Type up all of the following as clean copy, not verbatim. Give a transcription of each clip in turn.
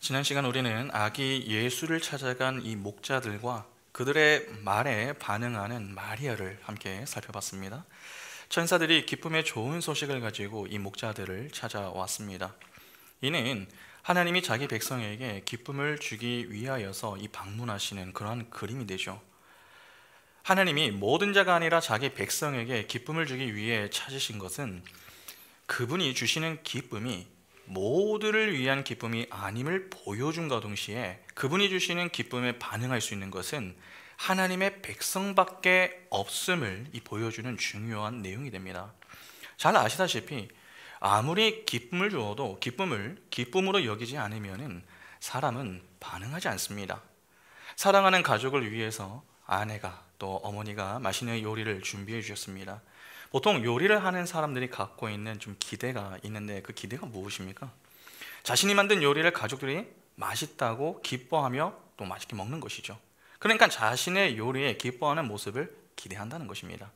지난 시간 우리는 아기 예수를 찾아간 이 목자들과 그들의 말에 반응하는 마리아를 함께 살펴봤습니다. 천사들이 기쁨의 좋은 소식을 가지고 이 목자들을 찾아왔습니다. 이는 하나님이 자기 백성에게 기쁨을 주기 위하여서 이 방문하시는 그러한 그림이 되죠. 하나님이 모든 자가 아니라 자기 백성에게 기쁨을 주기 위해 찾으신 것은 그분이 주시는 기쁨이 모두를 위한 기쁨이 아님을 보여준과 동시에 그분이 주시는 기쁨에 반응할 수 있는 것은 하나님의 백성밖에 없음을 보여주는 중요한 내용이 됩니다. 잘 아시다시피 아무리 기쁨을 주어도 기쁨을 기쁨으로 여기지 않으면 사람은 반응하지 않습니다. 사랑하는 가족을 위해서 아내가 또 어머니가 맛있는 요리를 준비해 주셨습니다. 보통 요리를 하는 사람들이 갖고 있는 좀 기대가 있는데 그 기대가 무엇입니까? 자신이 만든 요리를 가족들이 맛있다고 기뻐하며 또 맛있게 먹는 것이죠. 그러니까 자신의 요리에 기뻐하는 모습을 기대한다는 것입니다.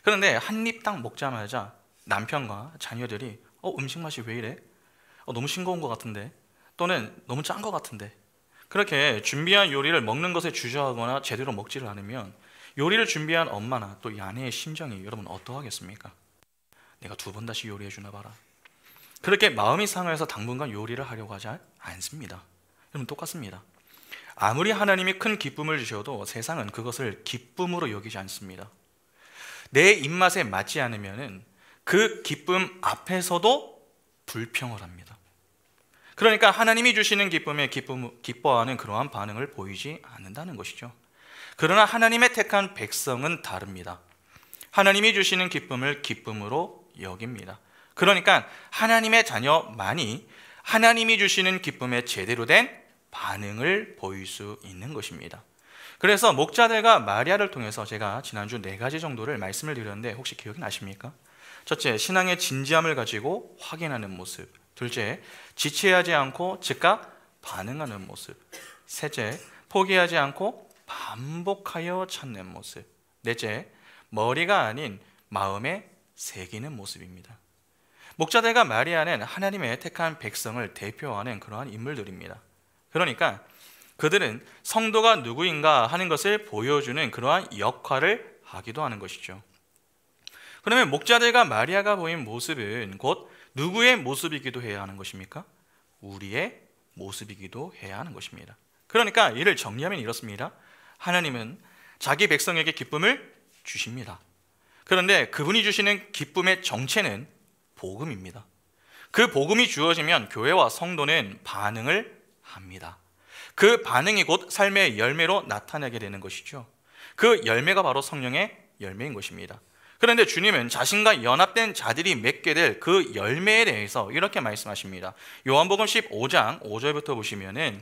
그런데 한 입 딱 먹자마자 남편과 자녀들이 음식 맛이 왜 이래? 너무 싱거운 것 같은데, 또는 너무 짠 것 같은데, 그렇게 준비한 요리를 먹는 것에 주저하거나 제대로 먹지를 않으면 요리를 준비한 엄마나 또 이 아내의 심정이 여러분 어떠하겠습니까? 내가 두 번 다시 요리해 주나 봐라. 그렇게 마음이 상해서 당분간 요리를 하려고 하지 않습니다. 여러분 똑같습니다. 아무리 하나님이 큰 기쁨을 주셔도 세상은 그것을 기쁨으로 여기지 않습니다. 내 입맛에 맞지 않으면 그 기쁨 앞에서도 불평을 합니다. 그러니까 하나님이 주시는 기쁨에 기뻐하는 그러한 반응을 보이지 않는다는 것이죠. 그러나 하나님의 택한 백성은 다릅니다. 하나님이 주시는 기쁨을 기쁨으로 여깁니다. 그러니까 하나님의 자녀만이 하나님이 주시는 기쁨에 제대로 된 반응을 보일 수 있는 것입니다. 그래서 목자들과 마리아를 통해서 제가 지난주 4가지 정도를 말씀을 드렸는데 혹시 기억이 나십니까? 첫째, 신앙의 진지함을 가지고 확인하는 모습. 둘째, 지체하지 않고 즉각 반응하는 모습. 셋째, 포기하지 않고 반복하여 찾는 모습. 넷째, 머리가 아닌 마음에 새기는 모습입니다. 목자들과 마리아는 하나님의 택한 백성을 대표하는 그러한 인물들입니다. 그러니까 그들은 성도가 누구인가 하는 것을 보여주는 그러한 역할을 하기도 하는 것이죠. 그러면 목자들과 마리아가 보인 모습은 곧 누구의 모습이기도 해야 하는 것입니까? 우리의 모습이기도 해야 하는 것입니다. 그러니까 이를 정리하면 이렇습니다. 하나님은 자기 백성에게 기쁨을 주십니다. 그런데 그분이 주시는 기쁨의 정체는 복음입니다. 그 복음이 주어지면 교회와 성도는 반응을 합니다. 그 반응이 곧 삶의 열매로 나타나게 되는 것이죠. 그 열매가 바로 성령의 열매인 것입니다. 그런데 주님은 자신과 연합된 자들이 맺게 될 그 열매에 대해서 이렇게 말씀하십니다. 요한복음 15장 5절부터 보시면은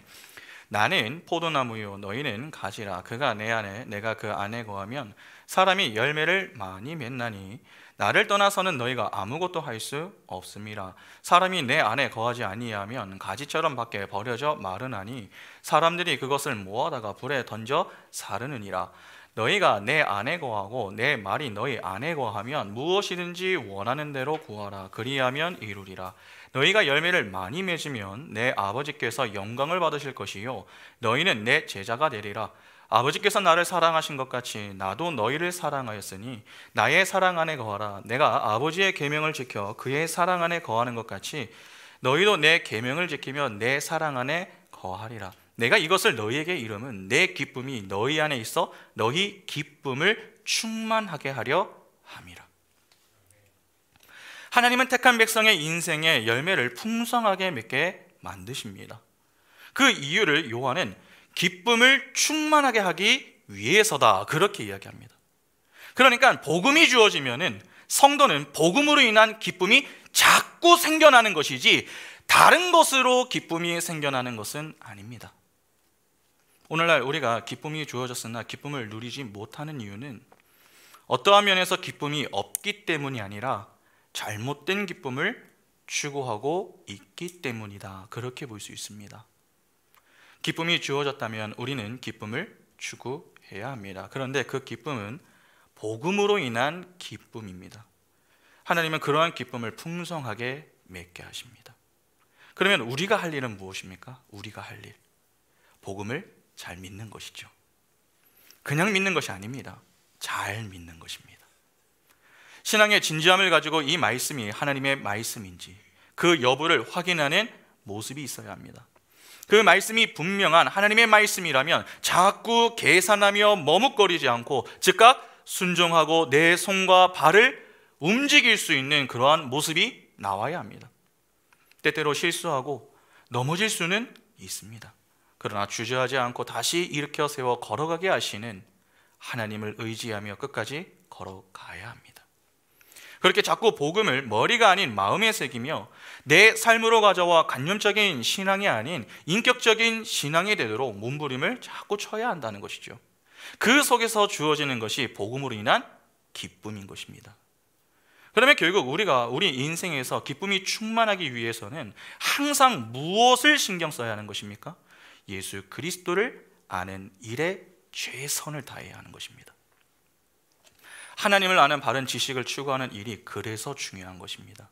나는 포도나무요 너희는 가지라. 그가 내 안에 내가 그 안에 거하면 사람이 열매를 많이 맺나니 나를 떠나서는 너희가 아무것도 할 수 없음이라. 사람이 내 안에 거하지 아니하면 가지처럼 밖에 버려져 마르나니 사람들이 그것을 모아다가 불에 던져 사르느니라. 너희가 내 안에 거하고 내 말이 너희 안에 거하면 무엇이든지 원하는 대로 구하라. 그리하면 이루리라. 너희가 열매를 많이 맺으면 내 아버지께서 영광을 받으실 것이요 너희는 내 제자가 되리라. 아버지께서 나를 사랑하신 것 같이 나도 너희를 사랑하였으니 나의 사랑 안에 거하라. 내가 아버지의 계명을 지켜 그의 사랑 안에 거하는 것 같이 너희도 내 계명을 지키며 내 사랑 안에 거하리라. 내가 이것을 너희에게 이름은 내 기쁨이 너희 안에 있어 너희 기쁨을 충만하게 하려 함이라. 하나님은 택한 백성의 인생의 열매를 풍성하게 맺게 만드십니다. 그 이유를 요한은 기쁨을 충만하게 하기 위해서다 그렇게 이야기합니다. 그러니까 복음이 주어지면은 성도는 복음으로 인한 기쁨이 자꾸 생겨나는 것이지 다른 것으로 기쁨이 생겨나는 것은 아닙니다. 오늘날 우리가 기쁨이 주어졌으나 기쁨을 누리지 못하는 이유는 어떠한 면에서 기쁨이 없기 때문이 아니라 잘못된 기쁨을 추구하고 있기 때문이다 그렇게 볼 수 있습니다. 기쁨이 주어졌다면 우리는 기쁨을 추구해야 합니다. 그런데 그 기쁨은 복음으로 인한 기쁨입니다. 하나님은 그러한 기쁨을 풍성하게 맺게 하십니다. 그러면 우리가 할 일은 무엇입니까? 우리가 할 일, 복음을 잘 믿는 것이죠. 그냥 믿는 것이 아닙니다. 잘 믿는 것입니다. 신앙의 진지함을 가지고 이 말씀이 하나님의 말씀인지 그 여부를 확인하는 모습이 있어야 합니다. 그 말씀이 분명한 하나님의 말씀이라면 자꾸 계산하며 머뭇거리지 않고 즉각 순종하고 내 손과 발을 움직일 수 있는 그러한 모습이 나와야 합니다. 때때로 실수하고 넘어질 수는 있습니다. 그러나 주저하지 않고 다시 일으켜 세워 걸어가게 하시는 하나님을 의지하며 끝까지 걸어가야 합니다. 그렇게 자꾸 복음을 머리가 아닌 마음에 새기며 내 삶으로 가져와 관념적인 신앙이 아닌 인격적인 신앙이 되도록 몸부림을 자꾸 쳐야 한다는 것이죠. 그 속에서 주어지는 것이 복음으로 인한 기쁨인 것입니다. 그러면 결국 우리가 우리 인생에서 기쁨이 충만하기 위해서는 항상 무엇을 신경 써야 하는 것입니까? 예수 그리스도를 아는 일에 최선을 다해야 하는 것입니다. 하나님을 아는 바른 지식을 추구하는 일이 그래서 중요한 것입니다.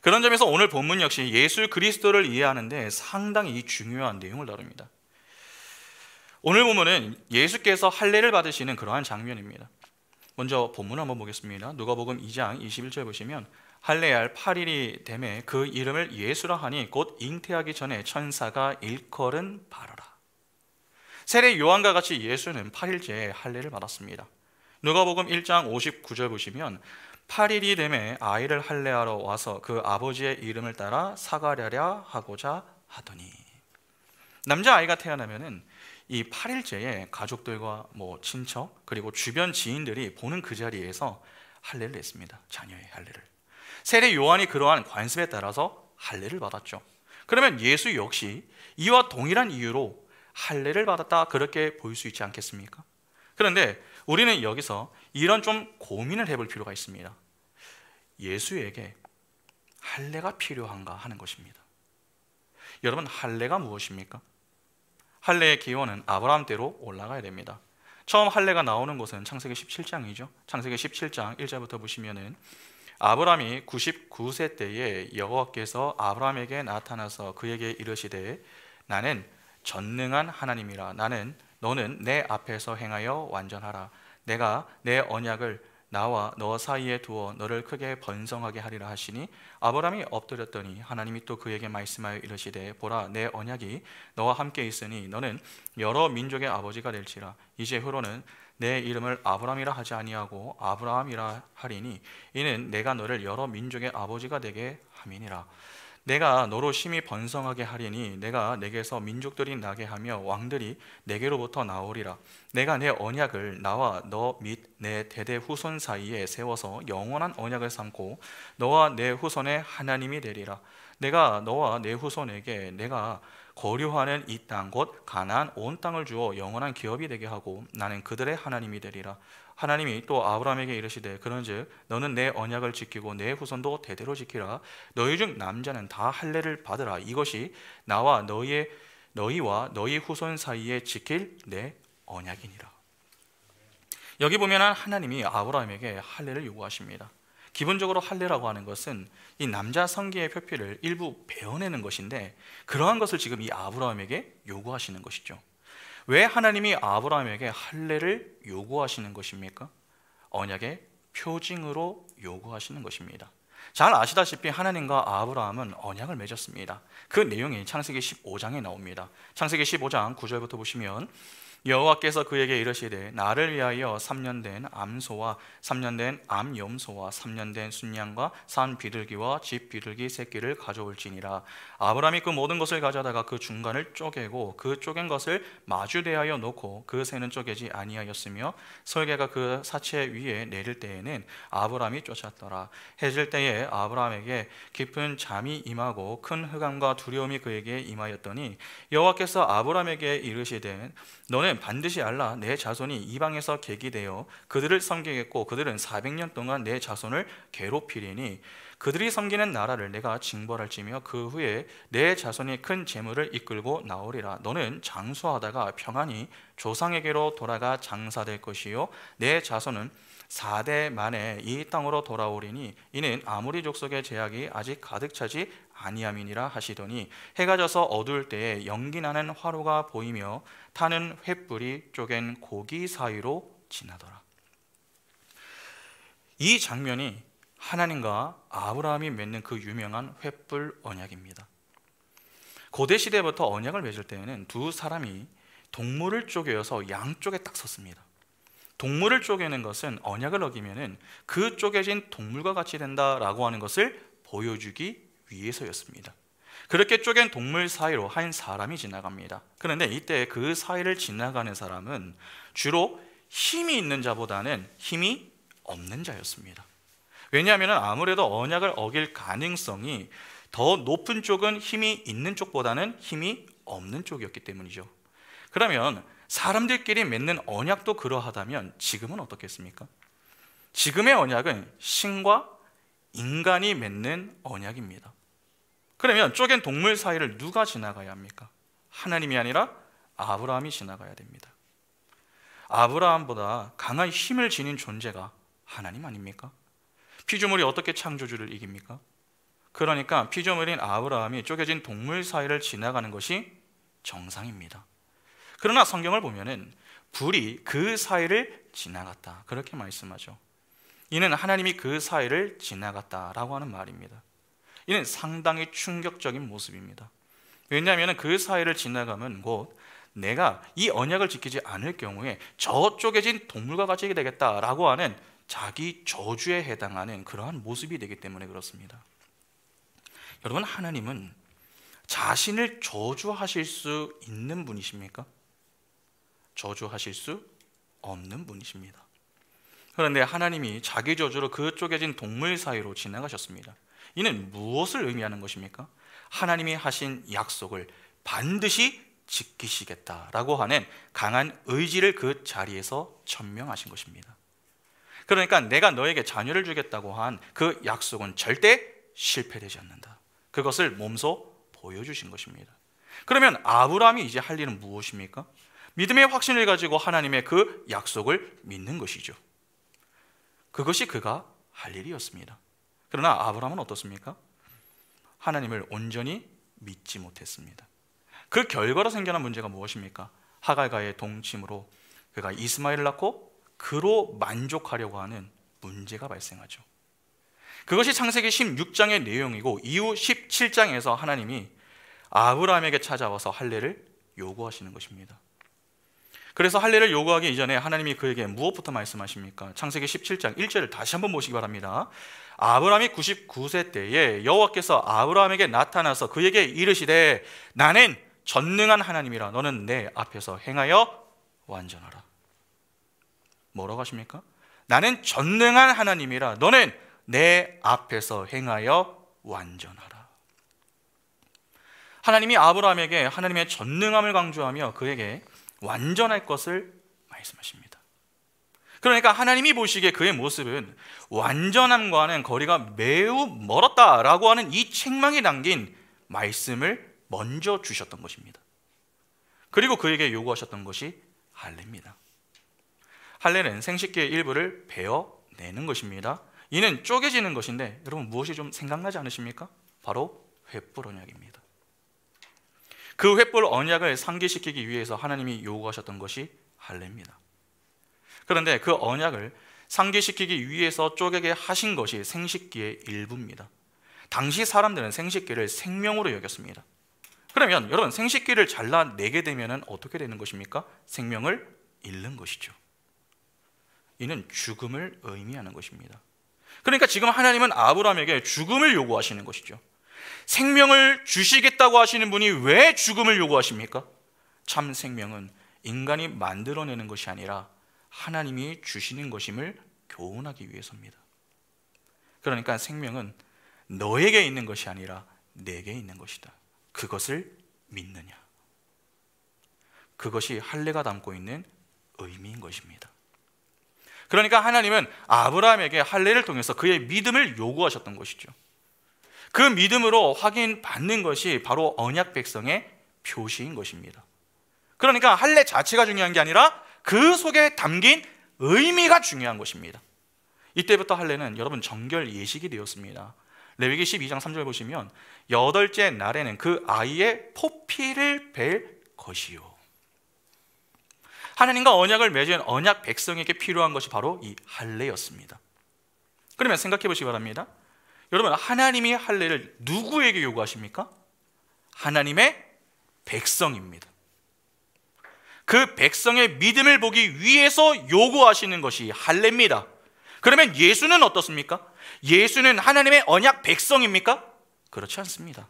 그런 점에서 오늘 본문 역시 예수 그리스도를 이해하는데 상당히 중요한 내용을 다룹니다. 오늘 본문은 예수께서 할례를 받으시는 그러한 장면입니다. 먼저 본문 한번 보겠습니다. 누가복음 2장 21절 보시면 할례할 8일이 되매 그 이름을 예수라 하니 곧 잉태하기 전에 천사가 일컬은 바라라. 세례 요한과 같이 예수는 8일째에 할례를 받았습니다. 누가복음 1장 59절 보시면 8일이 되매 아이를 할례하러 와서 그 아버지의 이름을 따라 사가랴랴 하고자 하더니, 남자아이가 태어나면은 이 8일째에 가족들과 친척 그리고 주변 지인들이 보는 그 자리에서 할례를 냈습니다. 자녀의 할례를. 세례 요한이 그러한 관습에 따라서 할례를 받았죠. 그러면 예수 역시 이와 동일한 이유로 할례를 받았다, 그렇게 볼 수 있지 않겠습니까? 그런데 우리는 여기서 이런 좀 고민을 해볼 필요가 있습니다. 예수에게 할례가 필요한가 하는 것입니다. 여러분, 할례가 무엇입니까? 할례의 기원은 아브라함 때로 올라가야 됩니다. 처음 할례가 나오는 곳은 창세기 17장이죠. 창세기 17장 1절부터 보시면은 아브라함이 99세 때에 여호와께서 아브라함에게 나타나서 그에게 이르시되 나는 전능한 하나님이라. 너는 내 앞에서 행하여 완전하라. 내가 내 언약을 나와 너 사이에 두어 너를 크게 번성하게 하리라 하시니 아브라함이 엎드렸더니 하나님이 또 그에게 말씀하여 이르시되 보라, 내 언약이 너와 함께 있으니 너는 여러 민족의 아버지가 될지라. 이제후로는 내 이름을 아브라함이라 하지 아니하고 아브라함이라 하리니 이는 내가 너를 여러 민족의 아버지가 되게 함이니라. 내가 너로 심히 번성하게 하리니 내가 내게서 민족들이 나게 하며 왕들이 내게로부터 나오리라. 내가 내 언약을 나와 너 및 내 대대 후손 사이에 세워서 영원한 언약을 삼고 너와 내 후손의 하나님이 되리라. 내가 너와 내 후손에게 내가 거류하는 이 땅 곧 가나안 온 땅을 주어 영원한 기업이 되게 하고 나는 그들의 하나님이 되리라. 하나님이 또 아브라함에게 이르시되 그런즉 너는 내 언약을 지키고 내 후손도 대대로 지키라. 너희 중 남자는 다 할례를 받으라. 이것이 나와 너희와 너희 후손 사이에 지킬 내 언약이니라. 여기 보면 하나님이 아브라함에게 할례를 요구하십니다. 기본적으로 할례라고 하는 것은 이 남자 성기의 표피를 일부 베어내는 것인데 그러한 것을 지금 이 아브라함에게 요구하시는 것이죠. 왜 하나님이 아브라함에게 할례를 요구하시는 것입니까? 언약의 표징으로 요구하시는 것입니다. 잘 아시다시피 하나님과 아브라함은 언약을 맺었습니다. 그 내용이 창세기 15장에 나옵니다. 창세기 15장 9절부터 보시면 여호와께서 그에게 이르시되 나를 위하여 3년 된 암소와 3년 된 암염소와 3년 된 순양과 산 비둘기와 집 비둘기 새끼를 가져올지니라. 아브라함이 그 모든 것을 가져다가 그 중간을 쪼개고 그 쪼갠 것을 마주대하여 놓고 그 새는 쪼개지 아니하였으며 설개가 그 사체 위에 내릴 때에는 아브라함이 쫓았더라. 해질 때에 아브라함에게 깊은 잠이 임하고 큰 흑암과 두려움이 그에게 임하였더니 여호와께서 아브라함에게 이르시되 너는 반드시 알라. 내 자손이 이방에서 객이 되어 그들을 섬기겠고 그들은 400년 동안 내 자손을 괴롭히리니 그들이 섬기는 나라를 내가 징벌할지며 그 후에 내 자손이 큰 재물을 이끌고 나오리라. 너는 장수하다가 평안히 조상에게로 돌아가 장사될 것이요 내 자손은 4대 만에 이 땅으로 돌아오리니 이는 아모리 족속의 제약이 아직 가득 차지 아니함이니라 하시더니 해가 져서 어두울 때에 연기나는 화로가 보이며 타는 횃불이 쪼갠 고기 사이로 지나더라. 이 장면이 하나님과 아브라함이 맺는 그 유명한 횃불 언약입니다. 고대 시대부터 언약을 맺을 때에는 두 사람이 동물을 쪼개어서 양쪽에 딱 섰습니다. 동물을 쪼개는 것은 언약을 어기면은 그 쪼개진 동물과 같이 된다라고 하는 것을 보여주기 위해서였습니다. 그렇게 쪼갠 동물 사이로 한 사람이 지나갑니다. 그런데 이때 그 사이를 지나가는 사람은 주로 힘이 있는 자보다는 힘이 없는 자였습니다. 왜냐하면 아무래도 언약을 어길 가능성이 더 높은 쪽은 힘이 있는 쪽보다는 힘이 없는 쪽이었기 때문이죠. 그러면 사람들끼리 맺는 언약도 그러하다면 지금은 어떻겠습니까? 지금의 언약은 신과 인간이 맺는 언약입니다. 그러면 쪼갠 동물 사이를 누가 지나가야 합니까? 하나님이 아니라 아브라함이 지나가야 됩니다. 아브라함보다 강한 힘을 지닌 존재가 하나님 아닙니까? 피조물이 어떻게 창조주를 이깁니까? 그러니까 피조물인 아브라함이 쪼개진 동물 사이를 지나가는 것이 정상입니다. 그러나 성경을 보면은 불이 그 사이를 지나갔다 그렇게 말씀하죠. 이는 하나님이 그 사이를 지나갔다라고 하는 말입니다. 이는 상당히 충격적인 모습입니다. 왜냐하면 그 사이를 지나가면 곧 내가 이 언약을 지키지 않을 경우에 저 쪼개진 동물과 같이 되겠다라고 하는 자기 저주에 해당하는 그러한 모습이 되기 때문에 그렇습니다. 여러분, 하나님은 자신을 저주하실 수 있는 분이십니까? 저주하실 수 없는 분이십니다. 그런데 하나님이 자기 저주로 그 쪼개진 동물 사이로 지나가셨습니다. 이는 무엇을 의미하는 것입니까? 하나님이 하신 약속을 반드시 지키시겠다라고 하는 강한 의지를 그 자리에서 천명하신 것입니다. 그러니까 내가 너에게 자녀를 주겠다고 한 그 약속은 절대 실패되지 않는다. 그것을 몸소 보여주신 것입니다. 그러면 아브라함이 이제 할 일은 무엇입니까? 믿음의 확신을 가지고 하나님의 그 약속을 믿는 것이죠. 그것이 그가 할 일이었습니다. 그러나 아브라함은 어떻습니까? 하나님을 온전히 믿지 못했습니다. 그 결과로 생겨난 문제가 무엇입니까? 하갈과의 동침으로 그가 이스마엘을 낳고 그로 만족하려고 하는 문제가 발생하죠. 그것이 창세기 16장의 내용이고 이후 17장에서 하나님이 아브라함에게 찾아와서 할례를 요구하시는 것입니다. 그래서 할례를 요구하기 이전에 하나님이 그에게 무엇부터 말씀하십니까? 창세기 17장 1절을 다시 한번 보시기 바랍니다. 아브라함이 99세 때에 여호와께서 아브라함에게 나타나서 그에게 이르시되 나는 전능한 하나님이라 너는 내 앞에서 행하여 완전하라. 뭐라고 하십니까? 나는 전능한 하나님이라 너는 내 앞에서 행하여 완전하라. 하나님이 아브라함에게 하나님의 전능함을 강조하며 그에게 완전할 것을 말씀하십니다. 그러니까 하나님이 보시기에 그의 모습은 완전함과는 거리가 매우 멀었다라고 하는 이 책망이 담긴 말씀을 먼저 주셨던 것입니다. 그리고 그에게 요구하셨던 것이 할례입니다. 할례는 생식기의 일부를 베어내는 것입니다. 이는 쪼개지는 것인데 여러분 무엇이 좀 생각나지 않으십니까? 바로 횃불 언약입니다. 그 횃불 언약을 상기시키기 위해서 하나님이 요구하셨던 것이 할례입니다. 그런데 그 언약을 상기시키기 위해서 쪼개게 하신 것이 생식기의 일부입니다. 당시 사람들은 생식기를 생명으로 여겼습니다. 그러면 여러분 생식기를 잘라내게 되면 어떻게 되는 것입니까? 생명을 잃는 것이죠. 이는 죽음을 의미하는 것입니다. 그러니까 지금 하나님은 아브라함에게 죽음을 요구하시는 것이죠. 생명을 주시겠다고 하시는 분이 왜 죽음을 요구하십니까? 참 생명은 인간이 만들어내는 것이 아니라 하나님이 주시는 것임을 교훈하기 위해서입니다. 그러니까 생명은 너에게 있는 것이 아니라 내게 있는 것이다. 그것을 믿느냐? 그것이 할례가 담고 있는 의미인 것입니다. 그러니까 하나님은 아브라함에게 할례를 통해서 그의 믿음을 요구하셨던 것이죠. 그 믿음으로 확인받는 것이 바로 언약 백성의 표시인 것입니다. 그러니까 할례 자체가 중요한 게 아니라 그 속에 담긴 의미가 중요한 것입니다. 이때부터 할례는 여러분 정결 예식이 되었습니다. 레위기 12장 3절 보시면 8째 날에는 그 아이의 포피를 벨 것이요. 하나님과 언약을 맺은 언약 백성에게 필요한 것이 바로 이 할례였습니다. 그러면 생각해 보시기 바랍니다. 여러분, 하나님이 할례를 누구에게 요구하십니까? 하나님의 백성입니다. 그 백성의 믿음을 보기 위해서 요구하시는 것이 할례입니다. 그러면 예수는 어떻습니까? 예수는 하나님의 언약 백성입니까? 그렇지 않습니다.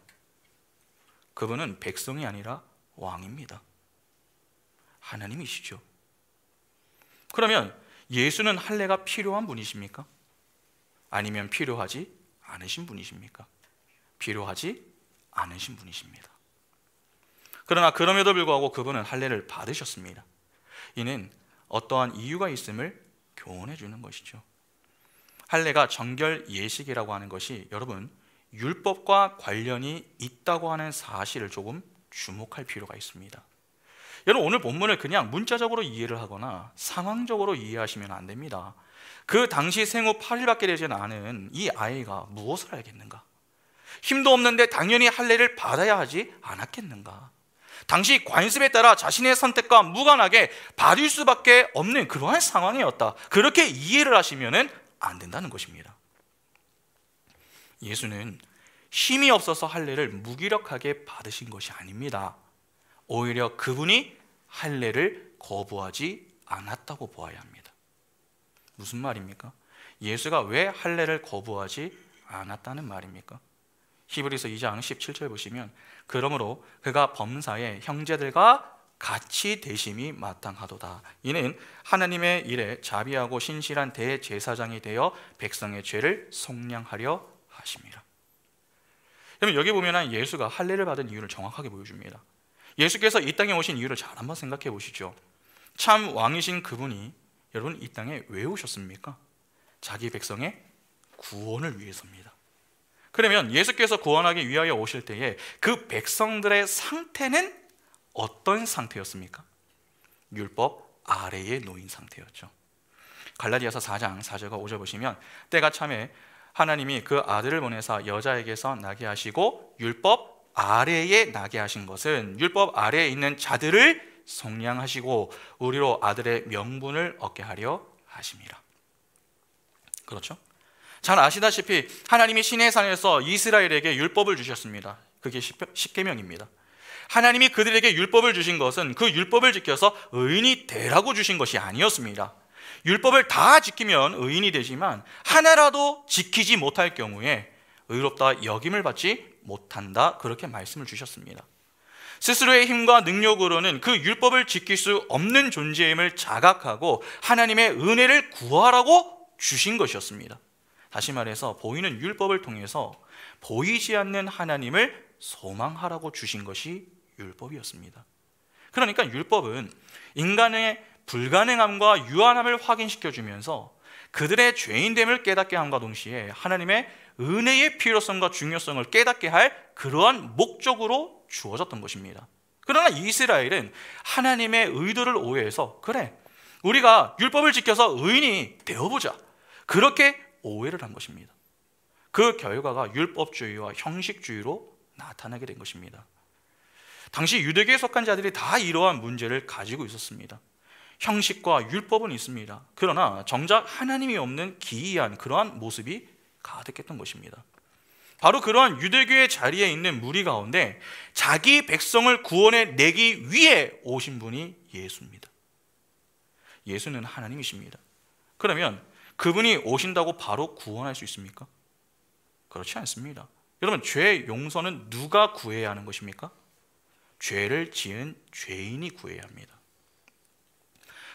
그분은 백성이 아니라 왕입니다. 하나님이시죠. 그러면 예수는 할례가 필요한 분이십니까? 아니면 필요하지 않으신 분이십니까? 필요하지 않으신 분이십니다. 그러나 그럼에도 불구하고 그분은 할례를 받으셨습니다. 이는 어떠한 이유가 있음을 교훈해 주는 것이죠. 할례가 정결 예식이라고 하는 것이 여러분 율법과 관련이 있다고 하는 사실을 조금 주목할 필요가 있습니다. 여러분, 오늘 본문을 그냥 문자적으로 이해를 하거나 상황적으로 이해하시면 안 됩니다. 그 당시 생후 8일밖에 되지 않은 이 아이가 무엇을 알겠는가? 힘도 없는데 당연히 할례를 받아야 하지 않았겠는가? 당시 관습에 따라 자신의 선택과 무관하게 받을 수밖에 없는 그러한 상황이었다. 그렇게 이해를 하시면 안 된다는 것입니다. 예수는 힘이 없어서 할례를 무기력하게 받으신 것이 아닙니다. 오히려 그분이 할례를 거부하지 않았다고 보아야 합니다. 무슨 말입니까? 예수가 왜 할례를 거부하지 않았다는 말입니까? 히브리서 2장 17절 보시면 그러므로 그가 범사에 형제들과 같이 대심이 마땅하도다. 이는 하나님의 일에 자비하고 신실한 대제사장이 되어 백성의 죄를 속량하려 하심이라. 여러분, 여기 보면 예수가 할례를 받은 이유를 정확하게 보여줍니다. 예수께서 이 땅에 오신 이유를 잘 한번 생각해 보시죠. 참 왕이신 그분이 여러분 이 땅에 왜 오셨습니까? 자기 백성의 구원을 위해서입니다. 그러면 예수께서 구원하기 위하여 오실 때에 그 백성들의 상태는 어떤 상태였습니까? 율법 아래에 놓인 상태였죠. 갈라디아서 4장 4절과 5절 보시면 때가 참에 하나님이 그 아들을 보내사 여자에게서 나게 하시고 율법 아래에 나게 하신 것은 율법 아래에 있는 자들을 속량하시고 우리로 아들의 명분을 얻게 하려 하심이라. 그렇죠? 잘 아시다시피 하나님이 시내산에서 이스라엘에게 율법을 주셨습니다. 그게 십계명입니다. 하나님이 그들에게 율법을 주신 것은 그 율법을 지켜서 의인이 되라고 주신 것이 아니었습니다. 율법을 다 지키면 의인이 되지만 하나라도 지키지 못할 경우에 의롭다 여김을 받지 못한다, 그렇게 말씀을 주셨습니다. 스스로의 힘과 능력으로는 그 율법을 지킬 수 없는 존재임을 자각하고 하나님의 은혜를 구하라고 주신 것이었습니다. 다시 말해서 보이는 율법을 통해서 보이지 않는 하나님을 소망하라고 주신 것이 율법이었습니다. 그러니까 율법은 인간의 불가능함과 유한함을 확인시켜주면서 그들의 죄인됨을 깨닫게 함과 동시에 하나님의 은혜의 필요성과 중요성을 깨닫게 할 그러한 목적으로 주어졌던 것입니다. 그러나 이스라엘은 하나님의 의도를 오해해서 그래, 우리가 율법을 지켜서 의인이 되어보자, 그렇게 오해를 한 것입니다. 그 결과가 율법주의와 형식주의로 나타나게 된 것입니다. 당시 유대교에 속한 자들이 다 이러한 문제를 가지고 있었습니다. 형식과 율법은 있습니다. 그러나 정작 하나님이 없는 기이한 그러한 모습이 가득했던 것입니다. 바로 그러한 유대교의 자리에 있는 무리 가운데 자기 백성을 구원해 내기 위해 오신 분이 예수입니다. 예수는 하나님이십니다. 그러면 그분이 오신다고 바로 구원할 수 있습니까? 그렇지 않습니다. 여러분, 죄 용서는 누가 구해야 하는 것입니까? 죄를 지은 죄인이 구해야 합니다.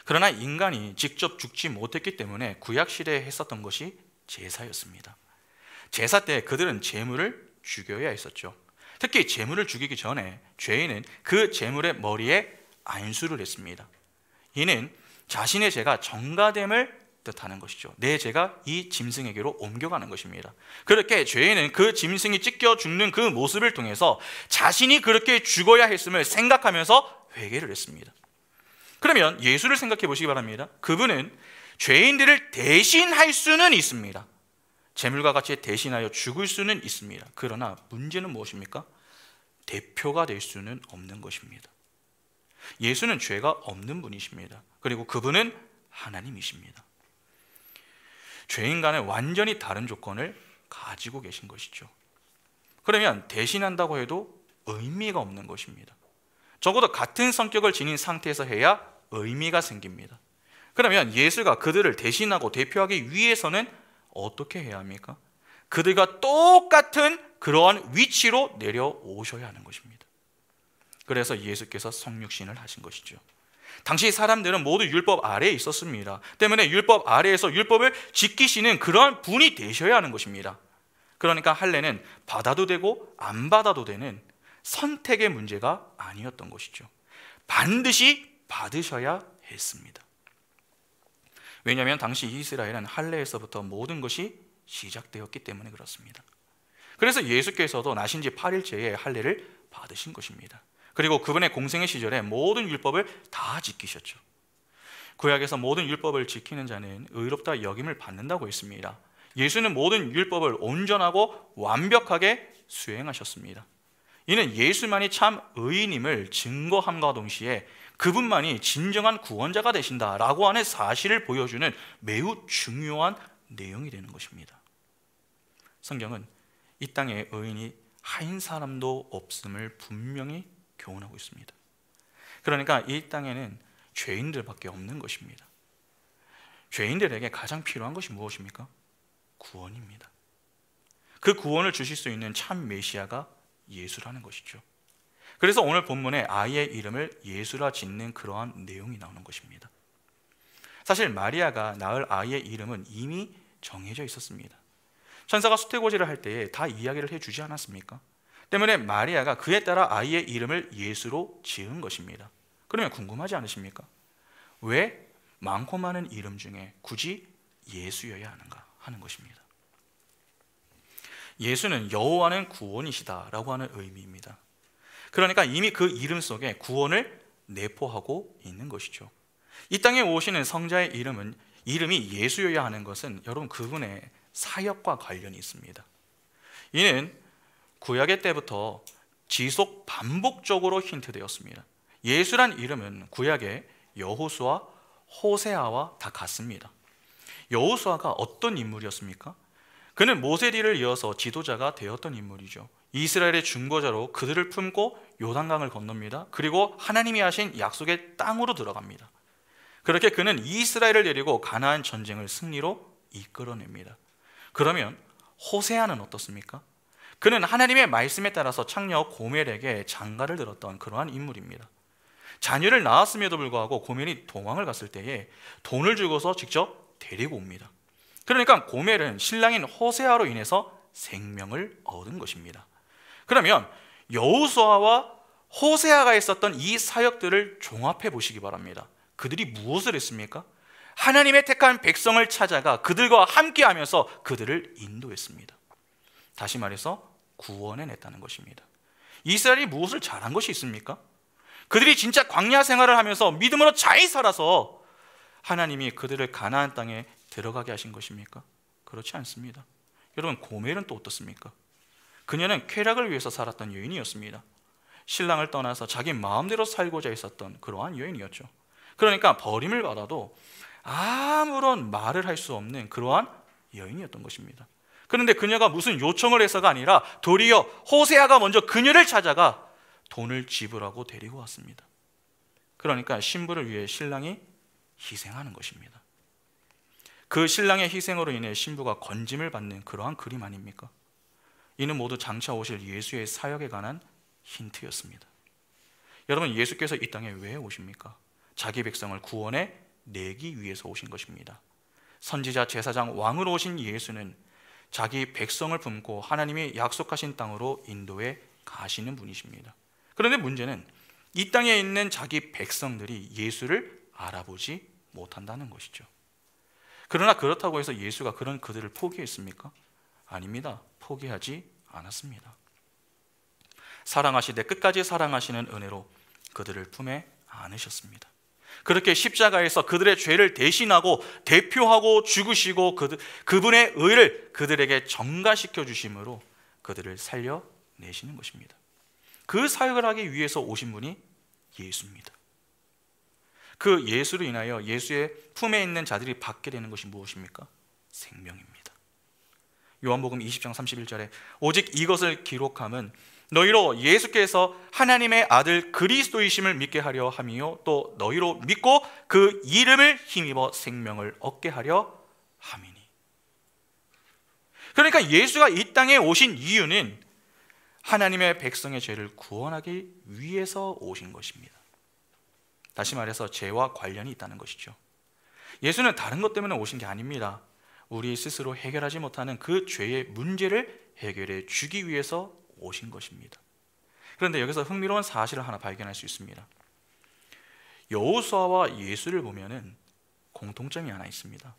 그러나 인간이 직접 죽지 못했기 때문에 구약시대에 했었던 것이 제사였습니다. 제사 때 그들은 제물을 죽여야 했었죠. 특히 제물을 죽이기 전에 죄인은 그 제물의 머리에 안수를 했습니다. 이는 자신의 죄가 전가됨을 뜻하는 것이죠. 내 죄가 이 짐승에게로 옮겨가는 것입니다. 그렇게 죄인은 그 짐승이 찢겨 죽는 그 모습을 통해서 자신이 그렇게 죽어야 했음을 생각하면서 회개를 했습니다. 그러면 예수를 생각해 보시기 바랍니다. 그분은 죄인들을 대신할 수는 있습니다. 재물과 같이 대신하여 죽을 수는 있습니다. 그러나 문제는 무엇입니까? 대표가 될 수는 없는 것입니다. 예수는 죄가 없는 분이십니다. 그리고 그분은 하나님이십니다. 죄인과는 완전히 다른 조건을 가지고 계신 것이죠. 그러면 대신한다고 해도 의미가 없는 것입니다. 적어도 같은 성격을 지닌 상태에서 해야 의미가 생깁니다. 그러면 예수가 그들을 대신하고 대표하기 위해서는 어떻게 해야 합니까? 그들과 똑같은 그러한 위치로 내려오셔야 하는 것입니다. 그래서 예수께서 성육신을 하신 것이죠. 당시 사람들은 모두 율법 아래에 있었습니다. 때문에 율법 아래에서 율법을 지키시는 그러한 분이 되셔야 하는 것입니다. 그러니까 할례는 받아도 되고 안 받아도 되는 선택의 문제가 아니었던 것이죠. 반드시 받으셔야 했습니다. 왜냐하면 당시 이스라엘은 할례에서부터 모든 것이 시작되었기 때문에 그렇습니다. 그래서 예수께서도 나신 지 8일째에 할례를 받으신 것입니다. 그리고 그분의 공생의 시절에 모든 율법을 다 지키셨죠. 구약에서 모든 율법을 지키는 자는 의롭다 여김을 받는다고 했습니다. 예수는 모든 율법을 온전하고 완벽하게 수행하셨습니다. 이는 예수만이 참 의인임을 증거함과 동시에 그분만이 진정한 구원자가 되신다라고 하는 사실을 보여주는 매우 중요한 내용이 되는 것입니다. 성경은 이 땅에 의인이 한 사람도 없음을 분명히 교훈하고 있습니다. 그러니까 이 땅에는 죄인들밖에 없는 것입니다. 죄인들에게 가장 필요한 것이 무엇입니까? 구원입니다. 그 구원을 주실 수 있는 참 메시아가 예수라는 것이죠. 그래서 오늘 본문에 아이의 이름을 예수라 짓는 그러한 내용이 나오는 것입니다. 사실 마리아가 낳을 아이의 이름은 이미 정해져 있었습니다. 천사가 수태고지를 할 때에 다 이야기를 해주지 않았습니까? 때문에 마리아가 그에 따라 아이의 이름을 예수로 지은 것입니다. 그러면 궁금하지 않으십니까? 왜 많고 많은 이름 중에 굳이 예수여야 하는가 하는 것입니다. 예수는 여호와는 구원이시다라고 하는 의미입니다. 그러니까 이미 그 이름 속에 구원을 내포하고 있는 것이죠. 이 땅에 오시는 성자의 이름이 예수여야 하는 것은 여러분 그분의 사역과 관련이 있습니다. 이는 구약의 때부터 지속 반복적으로 힌트되었습니다. 예수란 이름은 구약의 여호수아, 호세아와 다 같습니다. 여호수아가 어떤 인물이었습니까? 그는 모세 뒤를 이어서 지도자가 되었던 인물이죠. 이스라엘의 중보자로 그들을 품고 요단강을 건넙니다. 그리고 하나님이 하신 약속의 땅으로 들어갑니다. 그렇게 그는 이스라엘을 데리고 가나안 전쟁을 승리로 이끌어냅니다. 그러면 호세아는 어떻습니까? 그는 하나님의 말씀에 따라서 창녀 고멜에게 장가를 들었던 그러한 인물입니다. 자녀를 낳았음에도 불구하고 고멜이 도망을 갔을 때에 돈을 주고서 직접 데리고 옵니다. 그러니까 고멜은 신랑인 호세아로 인해서 생명을 얻은 것입니다. 그러면 여호수아와 호세아가 했었던 이 사역들을 종합해 보시기 바랍니다. 그들이 무엇을 했습니까? 하나님의 택한 백성을 찾아가 그들과 함께하면서 그들을 인도했습니다. 다시 말해서 구원해냈다는 것입니다. 이스라엘이 무엇을 잘한 것이 있습니까? 그들이 진짜 광야 생활을 하면서 믿음으로 잘 살아서 하나님이 그들을 가나안 땅에 들어가게 하신 것입니까? 그렇지 않습니다. 여러분 고멜은 또 어떻습니까? 그녀는 쾌락을 위해서 살았던 여인이었습니다. 신랑을 떠나서 자기 마음대로 살고자 했었던 그러한 여인이었죠. 그러니까 버림을 받아도 아무런 말을 할 수 없는 그러한 여인이었던 것입니다. 그런데 그녀가 무슨 요청을 해서가 아니라 도리어 호세아가 먼저 그녀를 찾아가 돈을 지불하고 데리고 왔습니다. 그러니까 신부를 위해 신랑이 희생하는 것입니다. 그 신랑의 희생으로 인해 신부가 건짐을 받는 그러한 그림 아닙니까? 이는 모두 장차 오실 예수의 사역에 관한 힌트였습니다. 여러분 예수께서 이 땅에 왜 오십니까? 자기 백성을 구원해 내기 위해서 오신 것입니다. 선지자, 제사장, 왕으로 오신 예수는 자기 백성을 품고 하나님이 약속하신 땅으로 인도해 가시는 분이십니다. 그런데 문제는 이 땅에 있는 자기 백성들이 예수를 알아보지 못한다는 것이죠. 그러나 그렇다고 해서 예수가 그런 그들을 포기했습니까? 아닙니다. 포기하지 않았습니다. 사랑하시되 끝까지 사랑하시는 은혜로 그들을 품에 안으셨습니다. 그렇게 십자가에서 그들의 죄를 대신하고 대표하고 죽으시고 그분의 의를 그들에게 전가시켜 주심으로 그들을 살려내시는 것입니다. 그 사역을 하기 위해서 오신 분이 예수입니다. 그 예수로 인하여 예수의 품에 있는 자들이 받게 되는 것이 무엇입니까? 생명입니다. 요한복음 20장 31절에 오직 이것을 기록함은 너희로 예수께서 하나님의 아들 그리스도이심을 믿게 하려 함이요 또 너희로 믿고 그 이름을 힘입어 생명을 얻게 하려 함이니. 그러니까 예수가 이 땅에 오신 이유는 하나님의 백성의 죄를 구원하기 위해서 오신 것입니다. 다시 말해서 죄와 관련이 있다는 것이죠. 예수는 다른 것 때문에 오신 게 아닙니다. 우리 스스로 해결하지 못하는 그 죄의 문제를 해결해 주기 위해서 오신 것입니다. 그런데 여기서 흥미로운 사실을 하나 발견할 수 있습니다. 여호수아와 예수를 보면은 공통점이 하나 있습니다.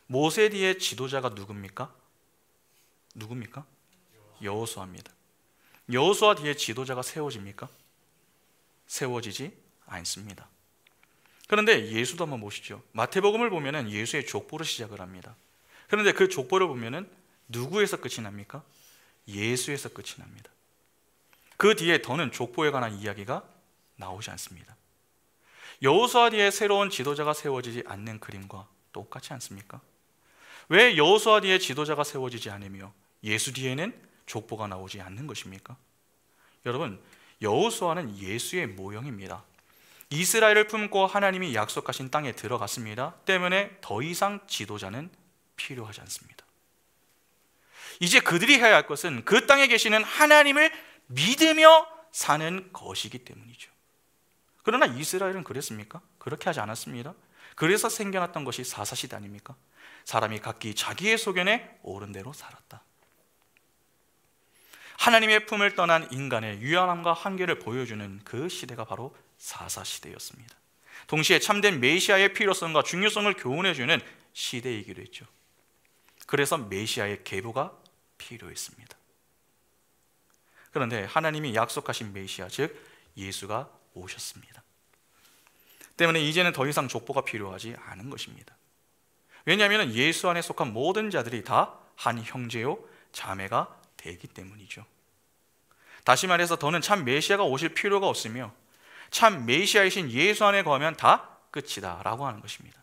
모세 뒤의 지도자가 누굽니까? 여호수아입니다. 여호수아 뒤에 지도자가 세워집니까? 세워지지 않습니다. 그런데 예수도 한번 보시죠. 마태복음을 보면은 예수의 족보로 시작을 합니다. 그런데 그 족보를 보면은 누구에서 끝이 납니까? 예수에서 끝이 납니다. 그 뒤에 더는 족보에 관한 이야기가 나오지 않습니다. 여호수아 뒤에 새로운 지도자가 세워지지 않는 그림과 똑같지 않습니까? 왜 여호수아 뒤에 지도자가 세워지지 않으며 예수 뒤에는 족보가 나오지 않는 것입니까? 여러분, 여호수아는 예수의 모형입니다. 이스라엘을 품고 하나님이 약속하신 땅에 들어갔습니다. 때문에 더 이상 지도자는 필요하지 않습니다. 이제 그들이 해야 할 것은 그 땅에 계시는 하나님을 믿으며 사는 것이기 때문이죠. 그러나 이스라엘은 그랬습니까? 그렇게 하지 않았습니다. 그래서 생겨났던 것이 사사시대 아닙니까? 사람이 각기 자기의 소견에 옳은 대로 살았다. 하나님의 품을 떠난 인간의 유연함과 한계를 보여주는 그 시대가 바로 사사시대였습니다. 동시에 참된 메시아의 필요성과 중요성을 교훈해주는 시대이기도 했죠. 그래서 메시아의 계보가 필요했습니다. 그런데 하나님이 약속하신 메시아, 즉 예수가 오셨습니다. 때문에 이제는 더 이상 족보가 필요하지 않은 것입니다. 왜냐하면 예수 안에 속한 모든 자들이 다 한 형제요 자매가 되기 때문이죠. 다시 말해서 더는 참 메시아가 오실 필요가 없으며 참 메시아이신 예수 안에 거하면 다 끝이다 라고 하는 것입니다.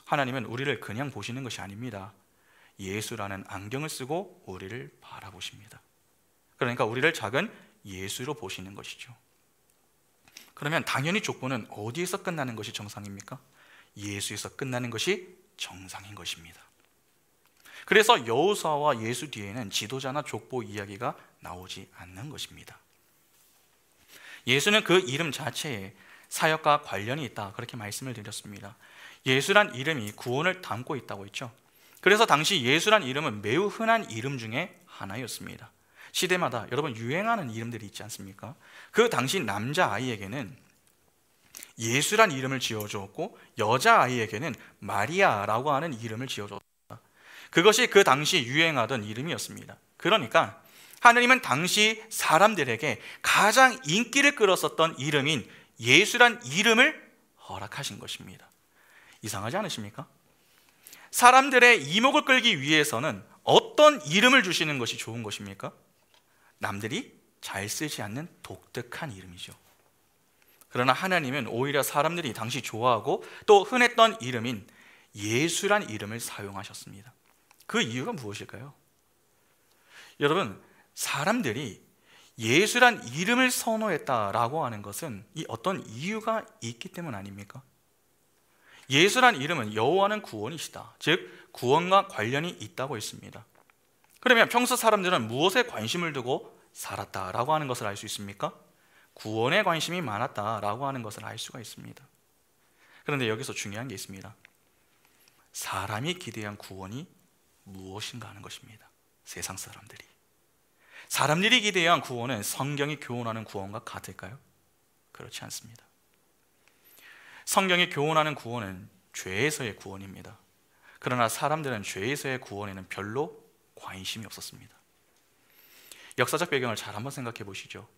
하나님은 우리를 그냥 보시는 것이 아닙니다. 예수라는 안경을 쓰고 우리를 바라보십니다. 그러니까 우리를 작은 예수로 보시는 것이죠. 그러면 당연히 족보는 어디에서 끝나는 것이 정상입니까? 예수에서 끝나는 것이 정상인 것입니다. 그래서 여호수아와 예수 뒤에는 지도자나 족보 이야기가 나오지 않는 것입니다. 예수는 그 이름 자체에 사역과 관련이 있다, 그렇게 말씀을 드렸습니다. 예수란 이름이 구원을 담고 있다고 했죠. 그래서 당시 예수란 이름은 매우 흔한 이름 중에 하나였습니다. 시대마다 여러분 유행하는 이름들이 있지 않습니까? 그 당시 남자아이에게는 예수란 이름을 지어주었고 여자아이에게는 마리아라고 하는 이름을 지어줬습니다. 그것이 그 당시 유행하던 이름이었습니다. 그러니까 하느님은 당시 사람들에게 가장 인기를 끌었었던 이름인 예수란 이름을 허락하신 것입니다. 이상하지 않으십니까? 사람들의 이목을 끌기 위해서는 어떤 이름을 주시는 것이 좋은 것입니까? 남들이 잘 쓰지 않는 독특한 이름이죠. 그러나 하나님은 오히려 사람들이 당시 좋아하고 또 흔했던 이름인 예수란 이름을 사용하셨습니다. 그 이유가 무엇일까요? 여러분, 사람들이 예수란 이름을 선호했다라고 하는 것은 이 어떤 이유가 있기 때문 아닙니까? 예수란 이름은 여호와는 구원이시다, 즉 구원과 관련이 있다고 했습니다. 그러면 평소 사람들은 무엇에 관심을 두고 살았다라고 하는 것을 알 수 있습니까? 구원에 관심이 많았다라고 하는 것을 알 수가 있습니다. 그런데 여기서 중요한 게 있습니다. 사람이 기대한 구원이 무엇인가 하는 것입니다. 세상 사람들이 기대한 구원은 성경이 교훈하는 구원과 같을까요? 그렇지 않습니다. 성경이 교훈하는 구원은 죄에서의 구원입니다. 그러나 사람들은 죄에서의 구원에는 별로 관심이 없었습니다. 역사적 배경을 잘 한번 생각해 보시죠.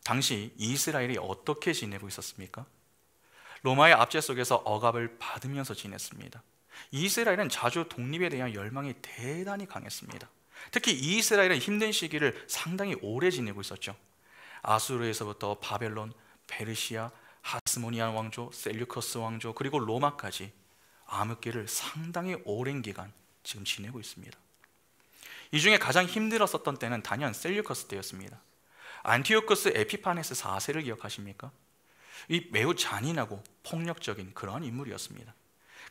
당시 이스라엘이 어떻게 지내고 있었습니까? 로마의 압제 속에서 억압을 받으면서 지냈습니다. 이스라엘은 자주 독립에 대한 열망이 대단히 강했습니다. 특히 이스라엘은 힘든 시기를 상당히 오래 지내고 있었죠. 아수르에서부터 바벨론, 페르시아, 하스모니안 왕조, 셀류커스 왕조, 그리고 로마까지 암흑기를 상당히 오랜 기간 지금 지내고 있습니다. 이 중에 가장 힘들었었던 때는 단연 셀류커스 때였습니다. 안티오쿠스 에피파네스 4세를 기억하십니까? 이 매우 잔인하고 폭력적인 그런 인물이었습니다.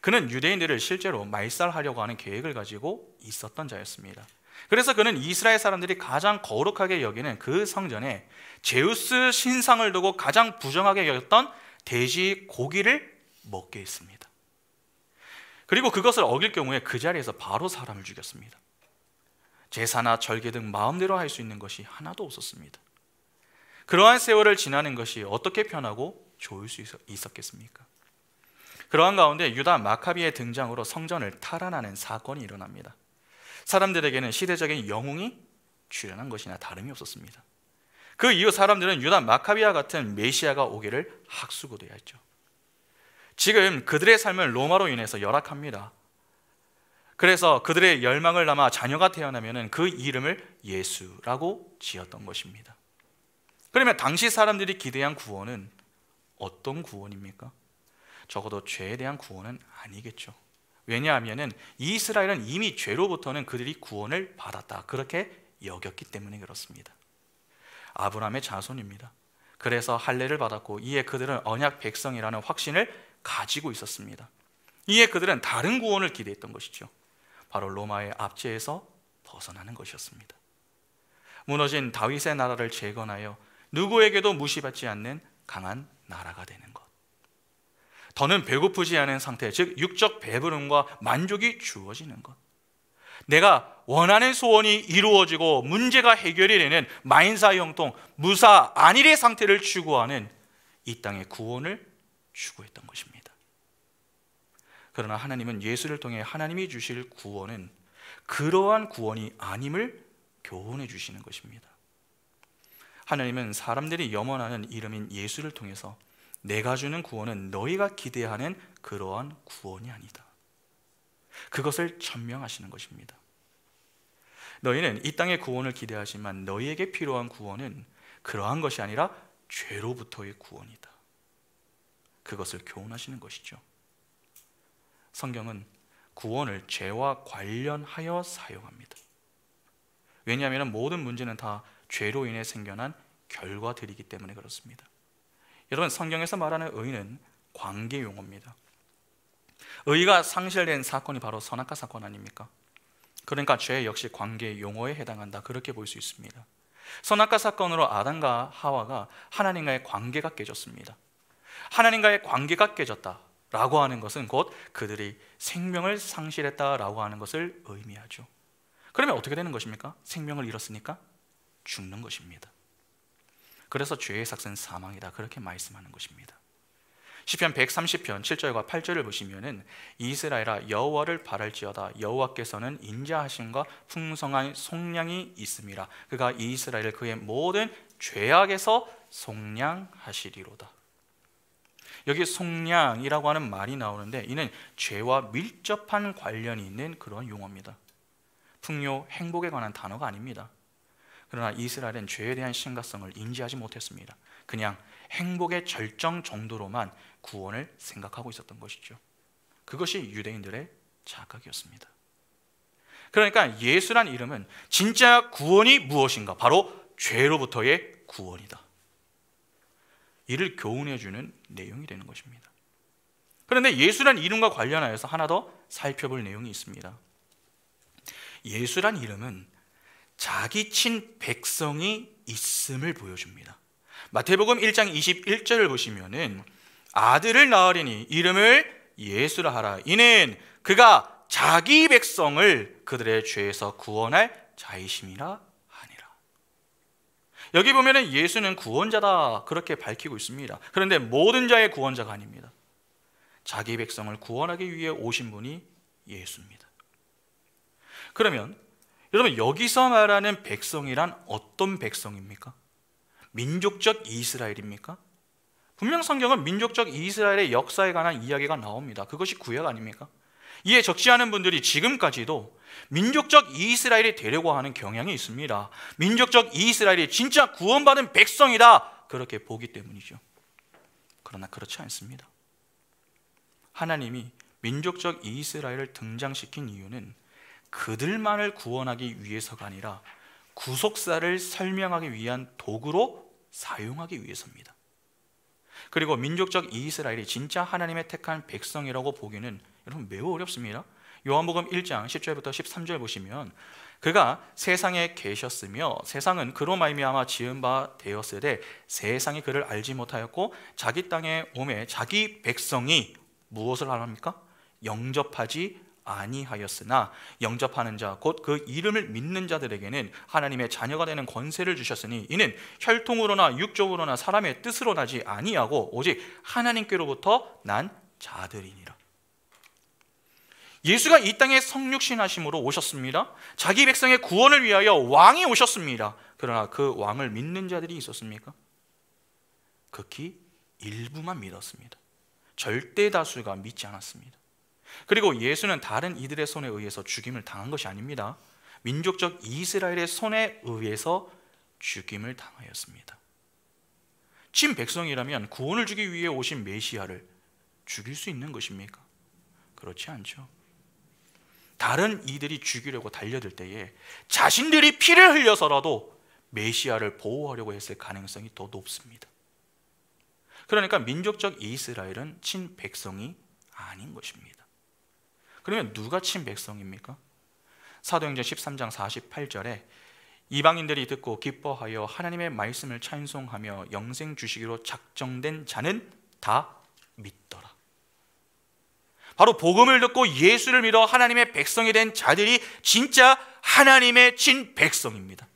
그는 유대인들을 실제로 말살하려고 하는 계획을 가지고 있었던 자였습니다. 그래서 그는 이스라엘 사람들이 가장 거룩하게 여기는 그 성전에 제우스 신상을 두고 가장 부정하게 여겼던 돼지 고기를 먹게 했습니다. 그리고 그것을 어길 경우에 그 자리에서 바로 사람을 죽였습니다. 제사나 절개 등 마음대로 할 수 있는 것이 하나도 없었습니다. 그러한 세월을 지나는 것이 어떻게 편하고 좋을 수 있었겠습니까? 그러한 가운데 유다 마카비의 등장으로 성전을 탈환하는 사건이 일어납니다. 사람들에게는 시대적인 영웅이 출현한 것이나 다름이 없었습니다. 그 이후 사람들은 유다 마카비와 같은 메시아가 오기를 학수고대야 했죠. 지금 그들의 삶은 로마로 인해서 열악합니다. 그래서 그들의 열망을 담아 자녀가 태어나면 그 이름을 예수라고 지었던 것입니다. 그러면 당시 사람들이 기대한 구원은 어떤 구원입니까? 적어도 죄에 대한 구원은 아니겠죠. 왜냐하면 이스라엘은 이미 죄로부터는 그들이 구원을 받았다, 그렇게 여겼기 때문에 그렇습니다. 아브라함의 자손입니다. 그래서 할례를 받았고 이에 그들은 언약 백성이라는 확신을 가지고 있었습니다. 이에 그들은 다른 구원을 기대했던 것이죠. 바로 로마의 압제에서 벗어나는 것이었습니다. 무너진 다윗의 나라를 재건하여 누구에게도 무시받지 않는 강한 나라가 되는 것. 더는 배고프지 않은 상태, 즉 육적 배부름과 만족이 주어지는 것. 내가 원하는 소원이 이루어지고 문제가 해결이 되는 만사 형통, 무사 안일의 상태를 추구하는 이 땅의 구원을 추구했던 것입니다. 그러나 하나님은 예수를 통해 하나님이 주실 구원은 그러한 구원이 아님을 교훈해 주시는 것입니다. 하나님은 사람들이 염원하는 이름인 예수를 통해서 내가 주는 구원은 너희가 기대하는 그러한 구원이 아니다, 그것을 천명하시는 것입니다. 너희는 이 땅의 구원을 기대하지만 너희에게 필요한 구원은 그러한 것이 아니라 죄로부터의 구원이다, 그것을 교훈하시는 것이죠. 성경은 구원을 죄와 관련하여 사용합니다. 왜냐하면 모든 문제는 다 죄로 인해 생겨난 결과들이기 때문에 그렇습니다. 여러분, 성경에서 말하는 의는 관계 용어입니다. 의가 상실된 사건이 바로 선악과 사건 아닙니까? 그러니까 죄 역시 관계 용어에 해당한다, 그렇게 볼 수 있습니다. 선악과 사건으로 아담과 하와가 하나님과의 관계가 깨졌습니다. 하나님과의 관계가 깨졌다라고 하는 것은 곧 그들이 생명을 상실했다라고 하는 것을 의미하죠. 그러면 어떻게 되는 것입니까? 생명을 잃었으니까 죽는 것입니다. 그래서 죄의 삭은 사망이다, 그렇게 말씀하는 것입니다. 시편 130편 7절과 8절을 보시면은 이스라엘아 여호와를 바랄지어다, 여호와께서는 인자하심과 풍성한 속량이 있음이라, 그가 이스라엘을 그의 모든 죄악에서 속량하시리로다. 여기 속량이라고 하는 말이 나오는데 이는 죄와 밀접한 관련이 있는 그런 용어입니다. 풍요, 행복에 관한 단어가 아닙니다. 그러나 이스라엘은 죄에 대한 심각성을 인지하지 못했습니다. 그냥 행복의 절정 정도로만 구원을 생각하고 있었던 것이죠. 그것이 유대인들의 착각이었습니다. 그러니까 예수란 이름은 진짜 구원이 무엇인가? 바로 죄로부터의 구원이다, 이를 교훈해 주는 내용이 되는 것입니다. 그런데 예수란 이름과 관련하여서 하나 더 살펴볼 내용이 있습니다. 예수란 이름은 자기 친 백성이 있음을 보여줍니다. 마태복음 1장 21절을 보시면은 아들을 낳으리니 이름을 예수라 하라, 이는 그가 자기 백성을 그들의 죄에서 구원할 자이심이라 하니라. 여기 보면은 예수는 구원자다, 그렇게 밝히고 있습니다. 그런데 모든 자의 구원자가 아닙니다. 자기 백성을 구원하기 위해 오신 분이 예수입니다. 그러면 여러분, 여기서 말하는 백성이란 어떤 백성입니까? 민족적 이스라엘입니까? 분명 성경은 민족적 이스라엘의 역사에 관한 이야기가 나옵니다. 그것이 구약 아닙니까? 이에 적지 않은 분들이 지금까지도 민족적 이스라엘이 되려고 하는 경향이 있습니다. 민족적 이스라엘이 진짜 구원받은 백성이다, 그렇게 보기 때문이죠. 그러나 그렇지 않습니다. 하나님이 민족적 이스라엘을 등장시킨 이유는 그들만을 구원하기 위해서가 아니라 구속사를 설명하기 위한 도구로 사용하기 위해서입니다. 그리고 민족적 이스라엘이 진짜 하나님의 택한 백성이라고 보기는 여러분 매우 어렵습니다. 요한복음 1장 10절부터 13절 보시면 그가 세상에 계셨으며 세상은 그로 말미암아 지은 바 되었으되 세상이 그를 알지 못하였고 자기 땅에 오매 자기 백성이 무엇을 하랍니까? 영접하지 아니하였으나 영접하는 자 곧 그 이름을 믿는 자들에게는 하나님의 자녀가 되는 권세를 주셨으니 이는 혈통으로나 육적으로나 사람의 뜻으로 나지 아니하고 오직 하나님께로부터 난 자들이니라. 예수가 이 땅에 성육신하심으로 오셨습니다. 자기 백성의 구원을 위하여 왕이 오셨습니다. 그러나 그 왕을 믿는 자들이 있었습니까? 극히 일부만 믿었습니다. 절대 다수가 믿지 않았습니다. 그리고 예수는 다른 이들의 손에 의해서 죽임을 당한 것이 아닙니다. 민족적 이스라엘의 손에 의해서 죽임을 당하였습니다. 친 백성이라면 구원을 주기 위해 오신 메시아를 죽일 수 있는 것입니까? 그렇지 않죠. 다른 이들이 죽이려고 달려들 때에 자신들이 피를 흘려서라도 메시아를 보호하려고 했을 가능성이 더 높습니다. 그러니까 민족적 이스라엘은 친 백성이 아닌 것입니다. 그러면 누가 친 백성입니까? 사도행전 13장 48절에 이방인들이 듣고 기뻐하여 하나님의 말씀을 찬송하며 영생 주시기로 작정된 자는 다 믿더라. 바로 복음을 듣고 예수를 믿어 하나님의 백성이 된 자들이 진짜 하나님의 친 백성입니다.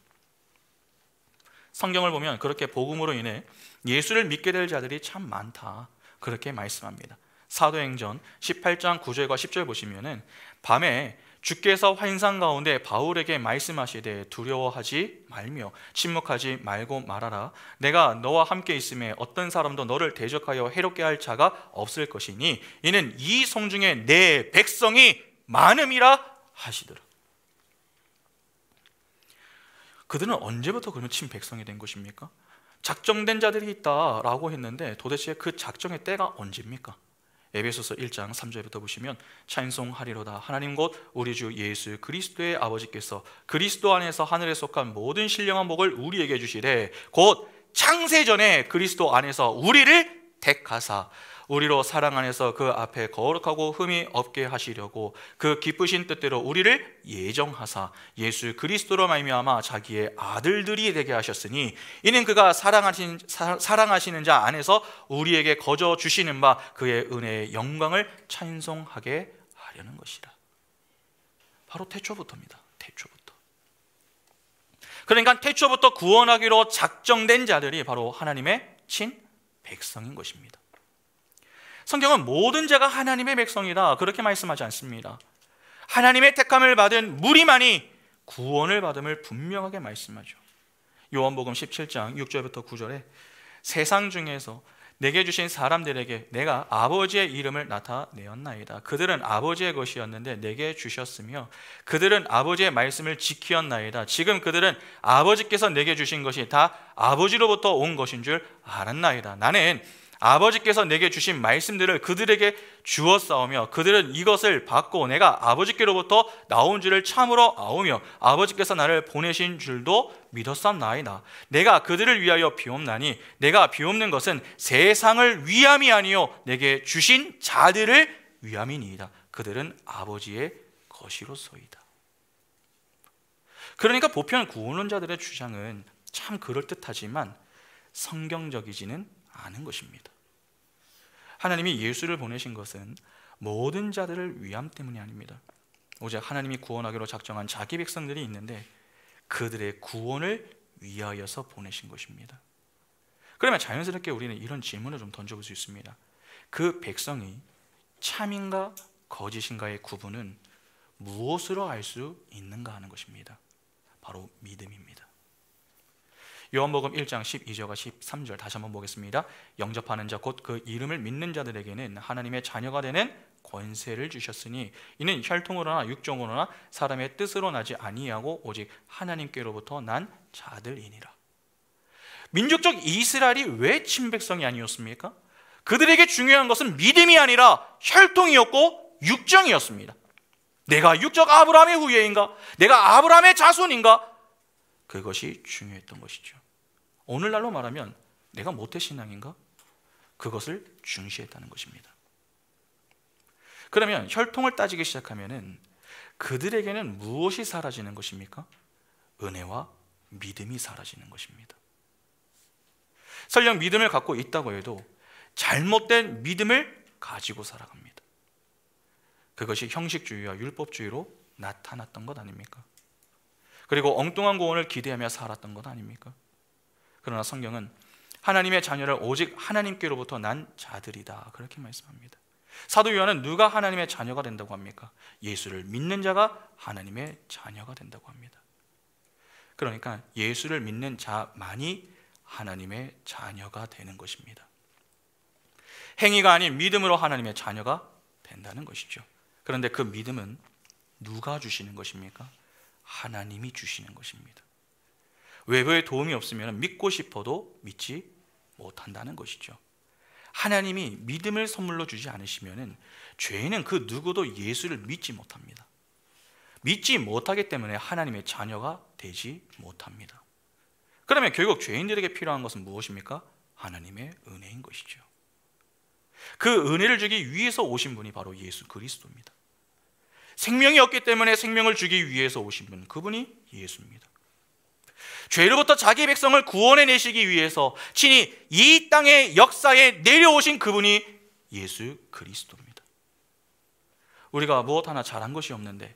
성경을 보면 그렇게 복음으로 인해 예수를 믿게 될 자들이 참 많다, 그렇게 말씀합니다. 사도행전 18장 9절과 10절 보시면은 밤에 주께서 환상 가운데 바울에게 말씀하시되 두려워하지 말며 침묵하지 말고 말하라. 내가 너와 함께 있음에 어떤 사람도 너를 대적하여 해롭게 할 자가 없을 것이니 이는 이 성중에 내 백성이 많음이라 하시더라. 그들은 언제부터 그러면 친 백성이 된 것입니까? 작정된 자들이 있다라고 했는데 도대체 그 작정의 때가 언제입니까? 에베소서 1장 3절부터 보시면 찬송하리로다 하나님 곧 우리 주 예수 그리스도의 아버지께서 그리스도 안에서 하늘에 속한 모든 신령한 복을 우리에게 주시되 곧 창세전에 그리스도 안에서 우리를 택하사 우리로 사랑 안에서 그 앞에 거룩하고 흠이 없게 하시려고 그 기쁘신 뜻대로 우리를 예정하사 예수 그리스도로 말미암아 자기의 아들들이 되게 하셨으니 이는 그가 사랑하시는 자 안에서 우리에게 거저 주시는 바 그의 은혜의 영광을 찬송하게 하려는 것이라. 바로 태초부터입니다. 태초부터. 그러니까 태초부터 구원하기로 작정된 자들이 바로 하나님의 친 백성인 것입니다. 성경은 모든 자가 하나님의 백성이다, 그렇게 말씀하지 않습니다. 하나님의 택함을 받은 무리만이 구원을 받음을 분명하게 말씀하죠. 요한복음 17장 6절부터 9절에 세상 중에서 내게 주신 사람들에게 내가 아버지의 이름을 나타내었나이다. 그들은 아버지의 것이었는데 내게 주셨으며 그들은 아버지의 말씀을 지키었나이다. 지금 그들은 아버지께서 내게 주신 것이 다 아버지로부터 온 것인 줄 알았나이다. 나는 아버지께서 내게 주신 말씀들을 그들에게 주었사오며 그들은 이것을 받고 내가 아버지께로부터 나온 줄을 참으로 아오며 아버지께서 나를 보내신 줄도 믿었사옵나이다. 내가 그들을 위하여 비옵나니 내가 비옵는 것은 세상을 위함이 아니요 내게 주신 자들을 위함이니이다. 그들은 아버지의 것이로소이다. 그러니까 보편 구원론자들의 주장은 참 그럴듯하지만 성경적이지는 않은 것입니다. 하나님이 예수를 보내신 것은 모든 자들을 위함 때문이 아닙니다. 오직 하나님이 구원하기로 작정한 자기 백성들이 있는데 그들의 구원을 위하여서 보내신 것입니다. 그러면 자연스럽게 우리는 이런 질문을 좀 던져볼 수 있습니다. 그 백성이 참인가 거짓인가의 구분은 무엇으로 알 수 있는가 하는 것입니다. 바로 믿음입니다. 요한복음 1장 12절과 13절 다시 한번 보겠습니다. 영접하는 자 곧 그 이름을 믿는 자들에게는 하나님의 자녀가 되는 권세를 주셨으니 이는 혈통으로나 육정으로나 사람의 뜻으로 나지 아니하고 오직 하나님께로부터 난 자들이니라. 민족적 이스라엘이 왜 친백성이 아니었습니까? 그들에게 중요한 것은 믿음이 아니라 혈통이었고 육정이었습니다. 내가 육적 아브라함의 후예인가? 내가 아브라함의 자손인가? 그것이 중요했던 것이죠. 오늘날로 말하면 내가 모태신앙인가? 그것을 중시했다는 것입니다. 그러면 혈통을 따지기 시작하면 그들에게는 무엇이 사라지는 것입니까? 은혜와 믿음이 사라지는 것입니다. 설령 믿음을 갖고 있다고 해도 잘못된 믿음을 가지고 살아갑니다. 그것이 형식주의와 율법주의로 나타났던 것 아닙니까? 그리고 엉뚱한 구원을 기대하며 살았던 것 아닙니까? 그러나 성경은 하나님의 자녀를 오직 하나님께로부터 난 자들이다, 그렇게 말씀합니다. 사도 요한은 누가 하나님의 자녀가 된다고 합니까? 예수를 믿는 자가 하나님의 자녀가 된다고 합니다. 그러니까 예수를 믿는 자만이 하나님의 자녀가 되는 것입니다. 행위가 아닌 믿음으로 하나님의 자녀가 된다는 것이죠. 그런데 그 믿음은 누가 주시는 것입니까? 하나님이 주시는 것입니다. 외부의 도움이 없으면 믿고 싶어도 믿지 못한다는 것이죠. 하나님이 믿음을 선물로 주지 않으시면 죄인은 그 누구도 예수를 믿지 못합니다. 믿지 못하기 때문에 하나님의 자녀가 되지 못합니다. 그러면 결국 죄인들에게 필요한 것은 무엇입니까? 하나님의 은혜인 것이죠. 그 은혜를 주기 위해서 오신 분이 바로 예수 그리스도입니다. 생명이 없기 때문에 생명을 주기 위해서 오신 분, 그분이 예수입니다. 죄로부터 자기 백성을 구원해 내시기 위해서 친히 이 땅의 역사에 내려오신 그분이 예수 그리스도입니다. 우리가 무엇 하나 잘한 것이 없는데